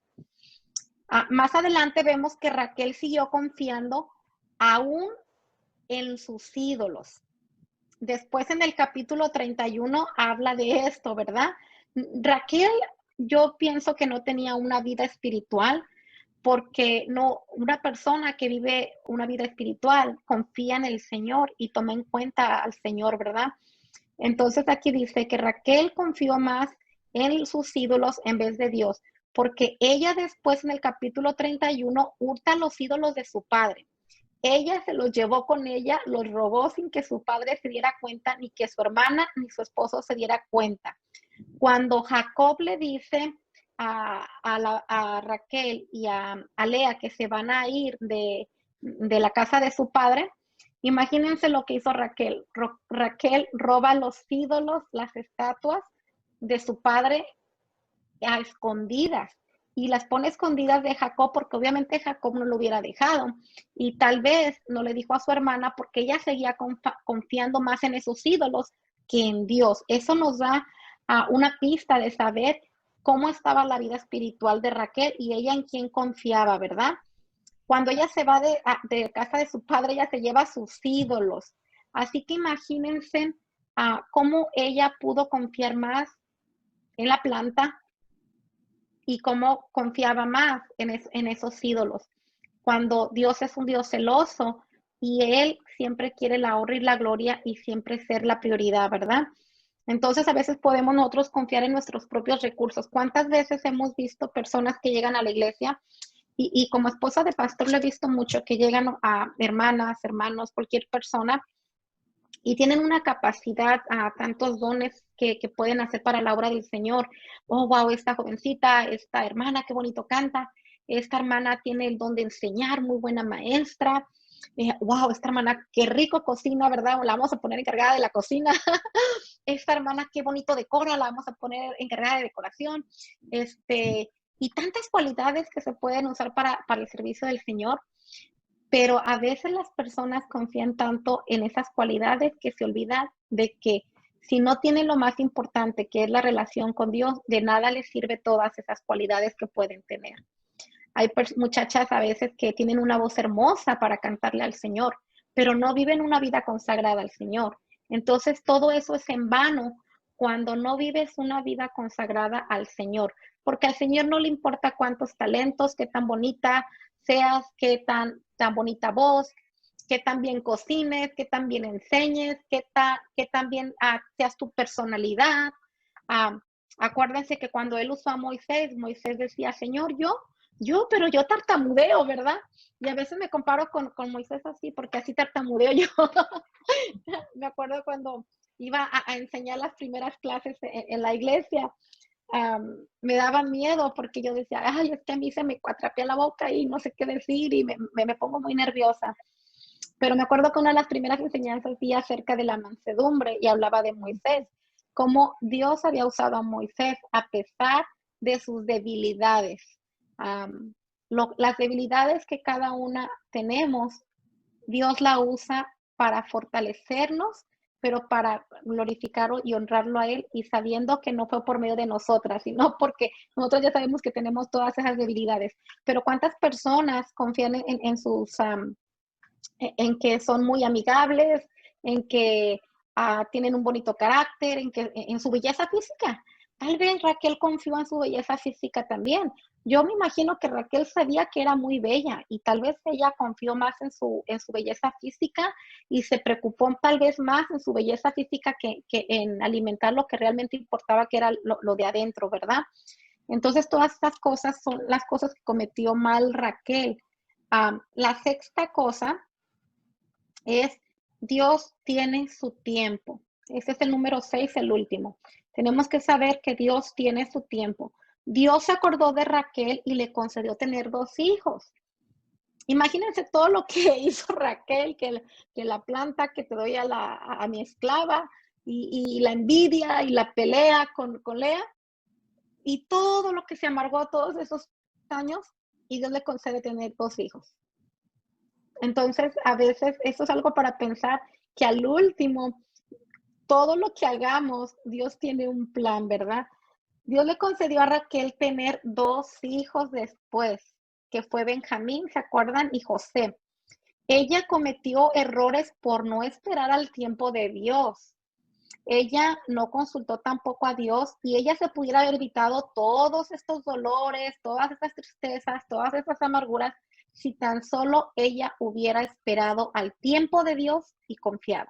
Más adelante vemos que Raquel siguió confiando aún en sus ídolos. Después en el capítulo 31 habla de esto, ¿verdad? Raquel, yo pienso que no tenía una vida espiritual, porque una persona que vive una vida espiritual confía en el Señor y toma en cuenta al Señor, ¿verdad? Entonces aquí dice que Raquel confió más en sus ídolos en vez de Dios. porque ella después en el capítulo 31 hurta los ídolos de su padre. Ella se los llevó con ella, los robó sin que su padre se diera cuenta, ni que su hermana ni su esposo se diera cuenta. Cuando Jacob le dice a Raquel y a Lea que se van a ir de la casa de su padre, imagínense lo que hizo Raquel. Raquel roba los ídolos, las estatuas de su padre a escondidas y las pone escondidas de Jacob porque obviamente Jacob no lo hubiera dejado y tal vez no le dijo a su hermana porque ella seguía confiando más en esos ídolos que en Dios. Eso nos da una pista de saber cómo estaba la vida espiritual de Raquel y ella en quién confiaba, ¿verdad? Cuando ella se va de casa de su padre, ella se lleva sus ídolos. Así que imagínense cómo ella pudo confiar más en la planta y cómo confiaba más en esos ídolos. Cuando Dios es un Dios celoso y Él siempre quiere la honra y la gloria y siempre ser la prioridad, ¿verdad? Entonces a veces podemos nosotros confiar en nuestros propios recursos. ¿Cuántas veces hemos visto personas que llegan a la iglesia? Y como esposa de pastor lo he visto mucho, que llegan a hermanas, hermanos, cualquier persona, y tienen una capacidad, tantos dones que pueden hacer para la obra del Señor. Oh, wow, esta jovencita, esta hermana, qué bonito canta. Esta hermana tiene el don de enseñar, muy buena maestra. Wow, esta hermana, qué rico cocina, ¿verdad? La vamos a poner encargada de la cocina. Esta hermana, qué bonito decora, la vamos a poner encargada de decoración. Y tantas cualidades que se pueden usar para el servicio del Señor. Pero a veces las personas confían tanto en esas cualidades que se olvidan de que si no tienen lo más importante, que es la relación con Dios, de nada les sirve todas esas cualidades que pueden tener. Hay muchachas a veces que tienen una voz hermosa para cantarle al Señor, pero no viven una vida consagrada al Señor. Entonces todo eso es en vano cuando no vives una vida consagrada al Señor, porque al Señor no le importa cuántos talentos, qué tan bonita seas, qué tan bonita voz, qué tan bien cocines, qué tan bien enseñes, qué tan bien seas tu personalidad. Acuérdense que cuando él usó a Moisés, Moisés decía, Señor, pero yo tartamudeo, ¿verdad? Y a veces me comparo con Moisés así, porque así tartamudeo yo. Me acuerdo cuando iba a enseñar las primeras clases en la iglesia, me daba miedo porque yo decía, ay, es que a mí se me atrapea la boca y no sé qué decir y me pongo muy nerviosa. Pero me acuerdo que una de las primeras enseñanzas di acerca de la mansedumbre y hablaba de Moisés, cómo Dios había usado a Moisés a pesar de sus debilidades. Las debilidades que cada una tenemos, Dios la usa para fortalecernos, pero para glorificarlo y honrarlo a Él y sabiendo que no fue por medio de nosotras, sino porque nosotros ya sabemos que tenemos todas esas debilidades. Pero ¿cuántas personas confían en que son muy amigables, en que tienen un bonito carácter, en su belleza física? Tal vez Raquel confió en su belleza física también. Yo me imagino que Raquel sabía que era muy bella y tal vez ella confió más en su belleza física y se preocupó tal vez más en su belleza física que en alimentar lo que realmente importaba, que era lo de adentro, ¿verdad? Entonces todas estas cosas son las cosas que cometió mal Raquel. La sexta cosa es Dios tiene su tiempo. Ese es el número 6, el último. Tenemos que saber que Dios tiene su tiempo. Dios se acordó de Raquel y le concedió tener 2 hijos. Imagínense todo lo que hizo Raquel, que la planta que te doy a mi esclava y la envidia y la pelea con Lea y todo lo que se amargó todos esos años y Dios le concede tener 2 hijos. Entonces, a veces eso es algo para pensar que al último, todo lo que hagamos, Dios tiene un plan, ¿verdad? Dios le concedió a Raquel tener 2 hijos después, que fue Benjamín, ¿se acuerdan? Y José. Ella cometió errores por no esperar al tiempo de Dios. Ella no consultó tampoco a Dios y ella se pudiera haber evitado todos estos dolores, todas estas tristezas, todas estas amarguras, si tan solo ella hubiera esperado al tiempo de Dios y confiado.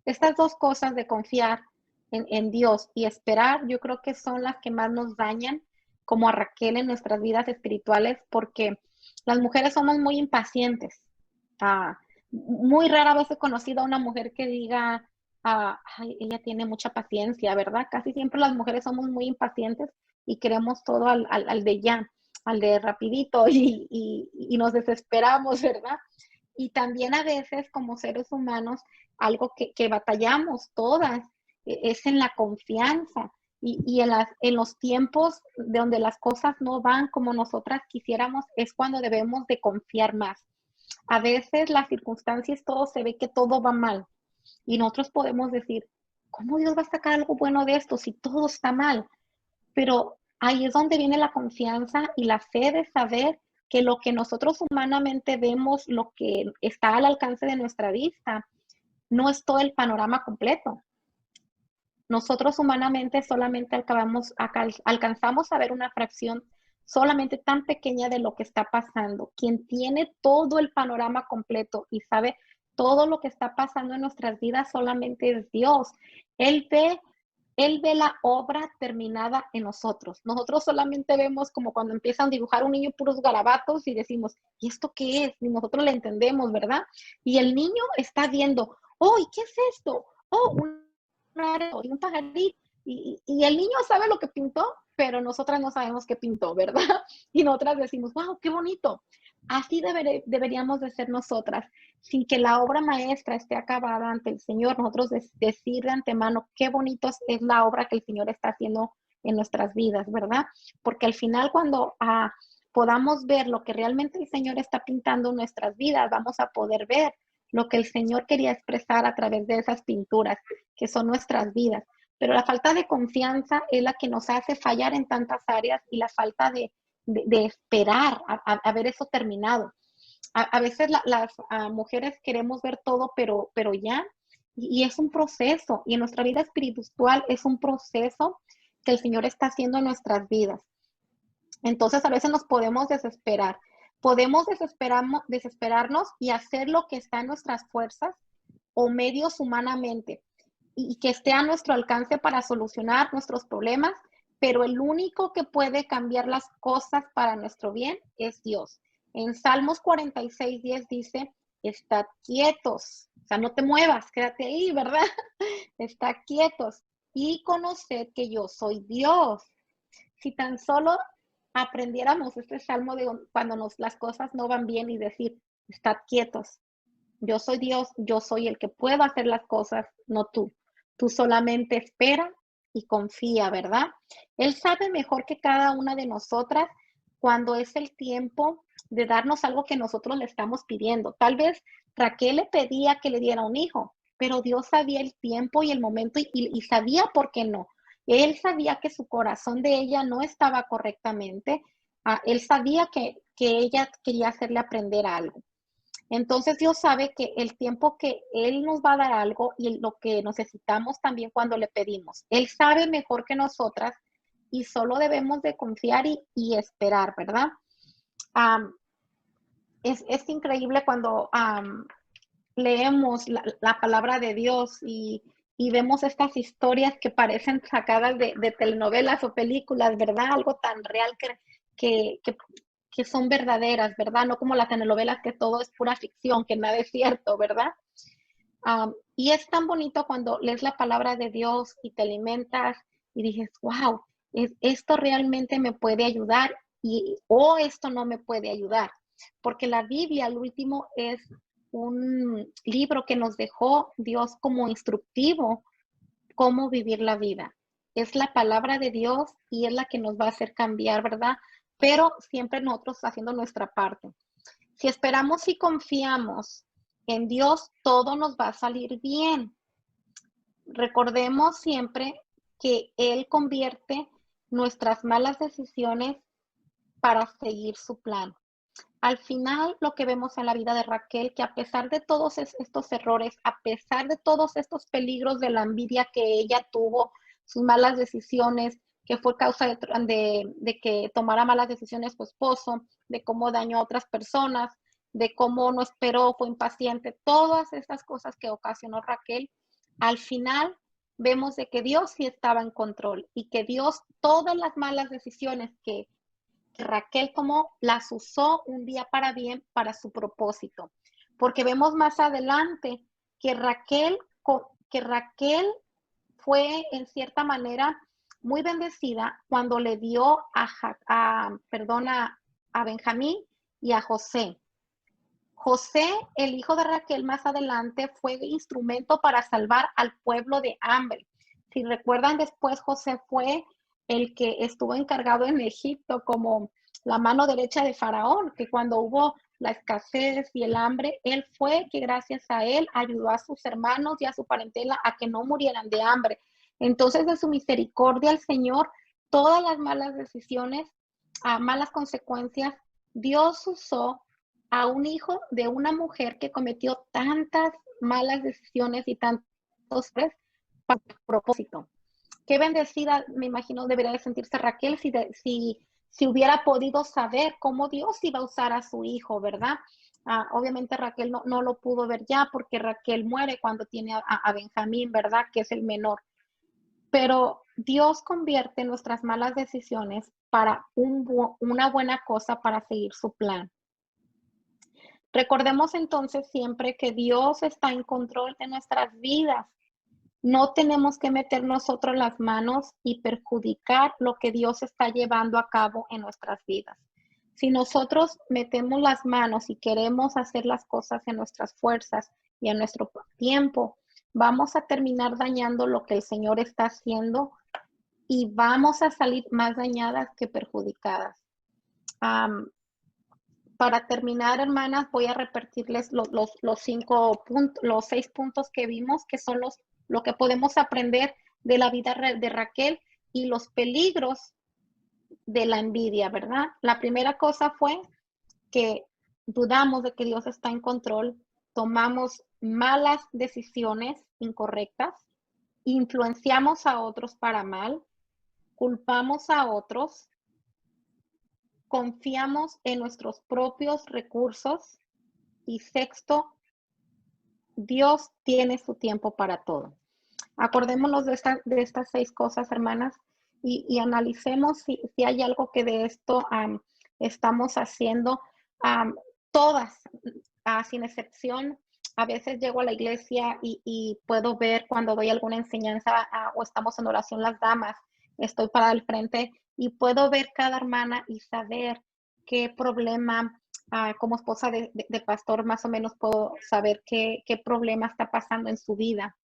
Estas 2 cosas de confiar en Dios y esperar, yo creo que son las que más nos dañan como a Raquel en nuestras vidas espirituales, porque las mujeres somos muy impacientes. Muy rara vez he conocido a una mujer que diga, ay, ella tiene mucha paciencia, ¿verdad? Casi siempre las mujeres somos muy impacientes y queremos todo al de ya, al de rapidito y nos desesperamos, ¿verdad? Y también a veces como seres humanos, algo que batallamos todas es en la confianza y en los tiempos de donde las cosas no van como nosotras quisiéramos, es cuando debemos de confiar más. A veces las circunstancias, todo se ve que todo va mal y nosotros podemos decir, ¿cómo Dios va a sacar algo bueno de esto si todo está mal? Pero ahí es donde viene la confianza y la fe de saber que lo que nosotros humanamente vemos, lo que está al alcance de nuestra vista, no es todo el panorama completo. Nosotros humanamente solamente alcanzamos a ver una fracción solamente tan pequeña de lo que está pasando. Quien tiene todo el panorama completo y sabe todo lo que está pasando en nuestras vidas solamente es Dios. Él ve la obra terminada en nosotros. Nosotros solamente vemos como cuando empiezan a dibujar un niño puros garabatos y decimos, ¿y esto qué es? Y nosotros le entendemos, ¿verdad? Y el niño está viendo, oh, ¿y qué es esto? Oh, y un pajarito. Y el niño sabe lo que pintó, pero nosotras no sabemos qué pintó, ¿verdad? Y nosotras decimos, wow, qué bonito. Así deberíamos de ser nosotras, sin que la obra maestra esté acabada ante el Señor, nosotros decir de antemano qué bonito es la obra que el Señor está haciendo en nuestras vidas, ¿verdad? Porque al final cuando podamos ver lo que realmente el Señor está pintando en nuestras vidas, vamos a poder ver lo que el Señor quería expresar a través de esas pinturas, que son nuestras vidas. Pero la falta de confianza es la que nos hace fallar en tantas áreas y la falta de esperar a ver eso terminado. A veces las mujeres queremos ver todo, pero ya, y es un proceso, y en nuestra vida espiritual es un proceso que el Señor está haciendo en nuestras vidas. Entonces a veces nos podemos desesperar, podemos desesperarnos y hacer lo que está en nuestras fuerzas o medios humanamente y que esté a nuestro alcance para solucionar nuestros problemas, pero el único que puede cambiar las cosas para nuestro bien es Dios. En Salmos 46:10 dice, estad quietos, o sea, no te muevas, quédate ahí, ¿verdad? Estad quietos y conoced que yo soy Dios. Si tan solo aprendiéramos este salmo de cuando las cosas no van bien y decir, estad quietos, yo soy Dios, yo soy el que puedo hacer las cosas, no tú. Tú solamente espera y confía, ¿verdad? Él sabe mejor que cada una de nosotras cuando es el tiempo de darnos algo que nosotros le estamos pidiendo. Tal vez Raquel le pedía que le diera un hijo, pero Dios sabía el tiempo y el momento y sabía por qué no. Él sabía que su corazón de ella no estaba correctamente. Él sabía que ella quería hacerle aprender algo. Entonces Dios sabe que el tiempo que Él nos va a dar algo y lo que necesitamos también cuando le pedimos. Él sabe mejor que nosotras y solo debemos de confiar y esperar, ¿verdad? Um, es increíble cuando leemos la palabra de Dios y vemos estas historias que parecen sacadas de telenovelas o películas, ¿verdad? Algo tan real que, que, que son verdaderas, ¿verdad? No como las telenovelas que todo es pura ficción, que nada es cierto, ¿verdad? Y es tan bonito cuando lees la palabra de Dios y te alimentas y dices, wow, esto realmente me puede ayudar o esto no me puede ayudar. Porque la Biblia, al último, es un libro que nos dejó Dios como instructivo cómo vivir la vida. Es la palabra de Dios y es la que nos va a hacer cambiar, ¿verdad? Pero siempre nosotros haciendo nuestra parte. Si esperamos y confiamos en Dios, todo nos va a salir bien. Recordemos siempre que Él convierte nuestras malas decisiones para seguir su plan. Al final, lo que vemos en la vida de Raquel, que a pesar de todos estos errores, a pesar de todos estos peligros de la envidia que ella tuvo, sus malas decisiones, que fue causa de que tomara malas decisiones su esposo, de cómo dañó a otras personas, de cómo no esperó, fue impaciente, todas estas cosas que ocasionó Raquel, al final vemos de que Dios sí estaba en control y que Dios todas las malas decisiones que Raquel tomó, las usó un día para bien para su propósito. Porque vemos más adelante que Raquel fue en cierta manera muy bendecida cuando le dio a Benjamín y a José. José, el hijo de Raquel, más adelante fue instrumento para salvar al pueblo de hambre. Si recuerdan, después José fue el que estuvo encargado en Egipto como la mano derecha de Faraón, que cuando hubo la escasez y el hambre, él fue que gracias a él ayudó a sus hermanos y a su parentela a que no murieran de hambre. Entonces, de su misericordia, el Señor, todas las malas decisiones, malas consecuencias, Dios usó a un hijo de una mujer que cometió tantas malas decisiones y tantos para propósito. Qué bendecida, me imagino, debería de sentirse Raquel si hubiera podido saber cómo Dios iba a usar a su hijo, ¿verdad? Obviamente Raquel no lo pudo ver ya porque Raquel muere cuando tiene a Benjamín, ¿verdad? Que es el menor. Pero Dios convierte nuestras malas decisiones para una buena cosa, para seguir su plan. Recordemos entonces siempre que Dios está en control de nuestras vidas. No tenemos que meter nosotros las manos y perjudicar lo que Dios está llevando a cabo en nuestras vidas. Si nosotros metemos las manos y queremos hacer las cosas en nuestras fuerzas y en nuestro tiempo, vamos a terminar dañando lo que el Señor está haciendo y vamos a salir más dañadas que perjudicadas. Para terminar, hermanas, voy a repetirles los 6 puntos que vimos, que son lo que podemos aprender de la vida de Raquel y los peligros de la envidia, ¿verdad? La primera cosa fue que dudamos de que Dios está en control, tomamos malas decisiones incorrectas, influenciamos a otros para mal, culpamos a otros, confiamos en nuestros propios recursos y sexto, Dios tiene su tiempo para todo. Acordémonos de estas 6 cosas, hermanas, y analicemos si hay algo que de esto estamos haciendo. Todas, sin excepción, a veces llego a la iglesia y puedo ver cuando doy alguna enseñanza o estamos en oración las damas, estoy para el frente y puedo ver cada hermana y saber qué problema, como esposa de pastor, más o menos puedo saber qué problema está pasando en su vida.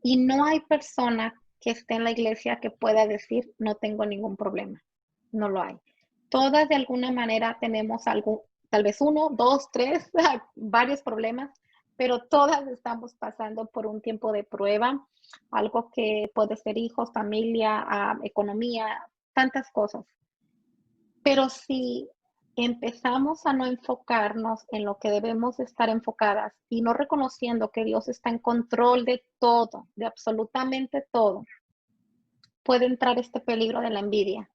Y no hay persona que esté en la iglesia que pueda decir, no tengo ningún problema. No lo hay. Todas de alguna manera tenemos algo, tal vez 1, 2, 3, varios problemas, pero todas estamos pasando por un tiempo de prueba, algo que puede ser hijos, familia, economía, tantas cosas. Pero si empezamos a no enfocarnos en lo que debemos estar enfocadas y no reconociendo que Dios está en control de todo, de absolutamente todo, puede entrar este peligro de la envidia.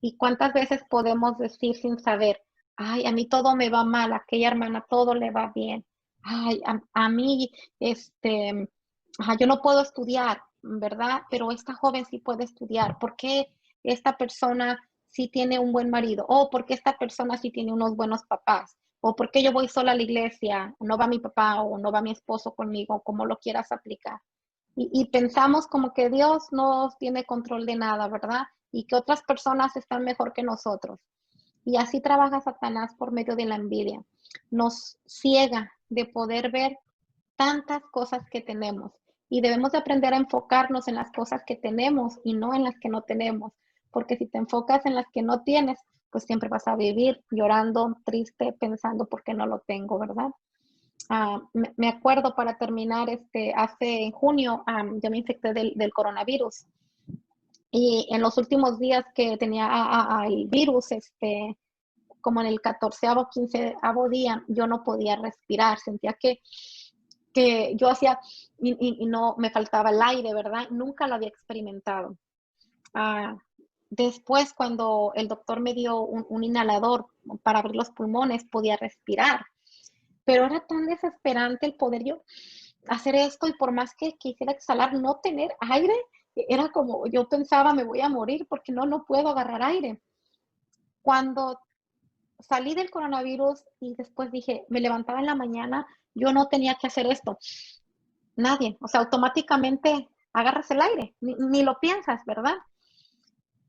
¿Y cuántas veces podemos decir sin saber, ay, a mí todo me va mal, a aquella hermana todo le va bien, ay, a mí, yo no puedo estudiar, ¿verdad? Pero esta joven sí puede estudiar. ¿Por qué esta persona sí tiene un buen marido? ¿O por qué esta persona sí tiene unos buenos papás? ¿O por qué yo voy sola a la iglesia? ¿No va mi papá o no va mi esposo conmigo? Como lo quieras aplicar. Y pensamos como que Dios no tiene control de nada, ¿verdad? Y que otras personas están mejor que nosotros. Y así trabaja Satanás por medio de la envidia. Nos ciega de poder ver tantas cosas que tenemos. Y debemos de aprender a enfocarnos en las cosas que tenemos y no en las que no tenemos. Porque si te enfocas en las que no tienes, pues siempre vas a vivir llorando, triste, pensando por qué no lo tengo, ¿verdad? Me acuerdo para terminar, en junio yo me infecté del coronavirus. Y en los últimos días que tenía el virus, como en el 14º, 15º día, yo no podía respirar. Sentía que yo hacía y no me faltaba el aire, ¿verdad? Nunca lo había experimentado. Después, cuando el doctor me dio un inhalador para abrir los pulmones, podía respirar. Pero era tan desesperante el poder yo hacer esto y por más que quisiera exhalar, no tener aire, era como yo pensaba, me voy a morir porque no puedo agarrar aire. Cuando salí del coronavirus y después dije, me levantaba en la mañana, yo no tenía que hacer esto. Nadie, o sea, automáticamente agarras el aire, ni lo piensas, ¿verdad?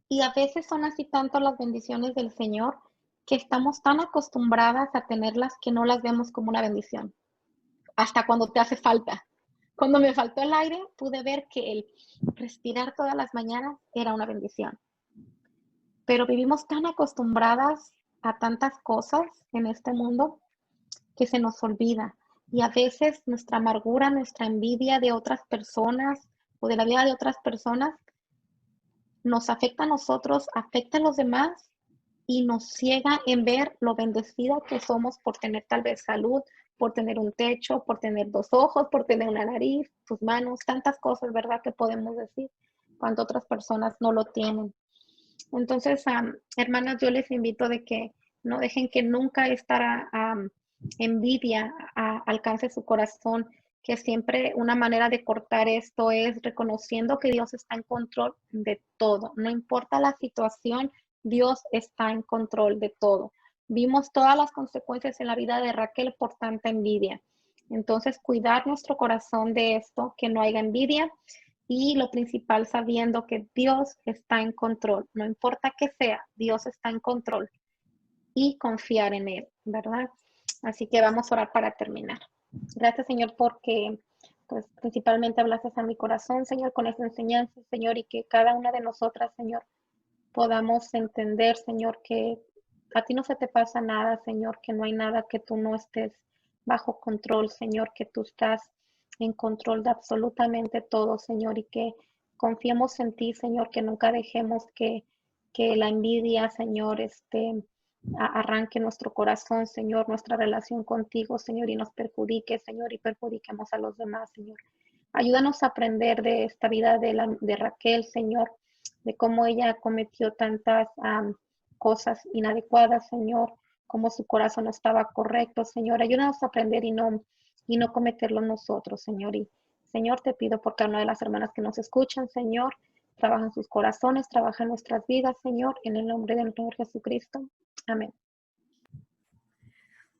Y a veces son así tanto las bendiciones del Señor que estamos tan acostumbradas a tenerlas que no las vemos como una bendición, hasta cuando te hace falta. Cuando me faltó el aire, pude ver que el respirar todas las mañanas era una bendición. Pero vivimos tan acostumbradas a tantas cosas en este mundo que se nos olvida. Y a veces nuestra amargura, nuestra envidia de otras personas o de la vida de otras personas nos afecta a nosotros, afecta a los demás y nos ciega en ver lo bendecida que somos por tener tal vez salud, por tener un techo, por tener 2 ojos, por tener una nariz, tus manos, tantas cosas, ¿verdad? Que podemos decir cuando otras personas no lo tienen. Entonces, hermanas, yo les invito de que no dejen que nunca esta envidia alcance su corazón, que siempre una manera de cortar esto es reconociendo que Dios está en control de todo. No importa la situación, Dios está en control de todo. Vimos todas las consecuencias en la vida de Raquel por tanta envidia. Entonces, cuidar nuestro corazón de esto, que no haya envidia. Y lo principal, sabiendo que Dios está en control. No importa qué sea, Dios está en control. Y confiar en Él, ¿verdad? Así que vamos a orar para terminar. Gracias, Señor, porque pues, principalmente hablaste a mi corazón, Señor, con esta enseñanza, Señor, y que cada una de nosotras, Señor, podamos entender, Señor, que a ti no se te pasa nada, Señor, que no hay nada que tú no estés bajo control, Señor, que tú estás en control de absolutamente todo, Señor, y que confiemos en ti, Señor, que nunca dejemos que la envidia, Señor, arranque nuestro corazón, Señor, nuestra relación contigo, Señor, y nos perjudique, Señor, y perjudiquemos a los demás, Señor. Ayúdanos a aprender de esta vida de Raquel, Señor, de cómo ella cometió tantas cosas inadecuadas, Señor, cómo su corazón no estaba correcto, Señor. Ayúdanos a aprender y no cometerlo nosotros, Señor. Y, Señor, te pido por cada una de las hermanas que nos escuchan, Señor, trabaja en sus corazones, trabaja en nuestras vidas, Señor, en el nombre del Señor Jesucristo. Amén.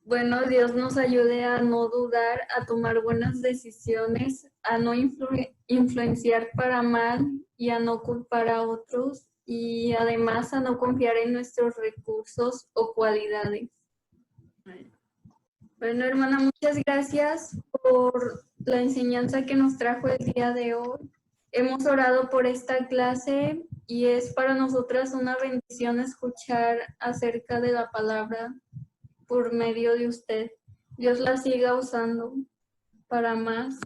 Bueno, Dios nos ayude a no dudar, a tomar buenas decisiones, a no influenciar para mal y a no culpar a otros y además a no confiar en nuestros recursos o cualidades. Bueno, hermana, muchas gracias por la enseñanza que nos trajo el día de hoy. Hemos orado por esta clase y es para nosotras una bendición escuchar acerca de la palabra por medio de usted. Dios la siga usando para más.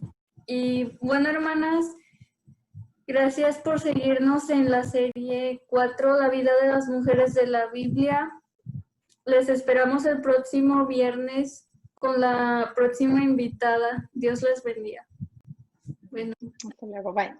Y bueno, hermanas, gracias por seguirnos en la serie 4, La vida de las mujeres de la Biblia. Les esperamos el próximo viernes con la próxima invitada. Dios les bendiga. Bueno. Hasta luego, bye.